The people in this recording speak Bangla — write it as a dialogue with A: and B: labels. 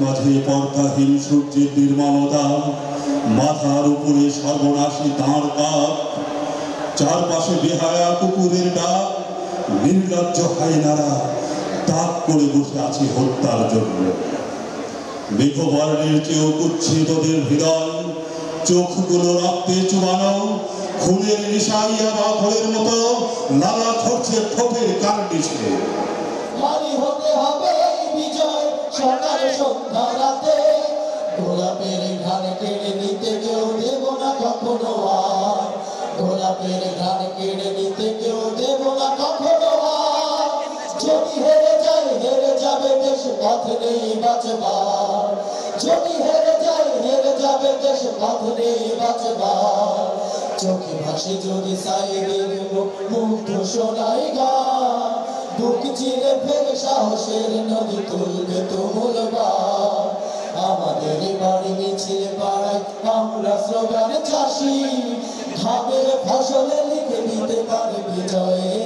A: মাঝে পর্দাহীন সূর্যের নির্মলতা, মাথার উপরে সর্বনাশী দাঁড় কাপ, চারপাশে বেহায়া কুকুরের ডাক, নির্লজ্জ হায়নারা তাক করে বসে আছে হত্যার জন্য। মেঘবর্ণের চেয়েও কুচ্ছিত ওদের হৃদয়, চোখগুলো রক্তে চুবানো, খুনের নিশাইয়া বা ঘোরের মতো লালা ঝরছে ঠোঁটের কার্নিশে।
B: নারী হতে হবে বিজয়, সকাল সন্ধ্যা রাতে, গোলাপের ঘান কেড়ে নিতে কেউ দেব না কখনো আর, গোলাপের ঘান কেড়ে নিতে কেউ দেব না কখনো আর। যদি হেরে যায় হেরে যাবে দেশ, পথ নেই বাঁচবার, যদি হেরে যায় হেরে যাবে দেশ, পথ নেই বাঁচবার। চোখে ভাসে যদি সাইদের মুগ্ধ সোনাই গান, বুক চিরে ফেলে সাহসের নদী তুলবে তুমুল বান। আমাদের বাড়ি মিছিল পাড়ায় আমরা স্লোগান চাষি, ঘামের ফসলে লিখে দিতে পারে বিজয়ে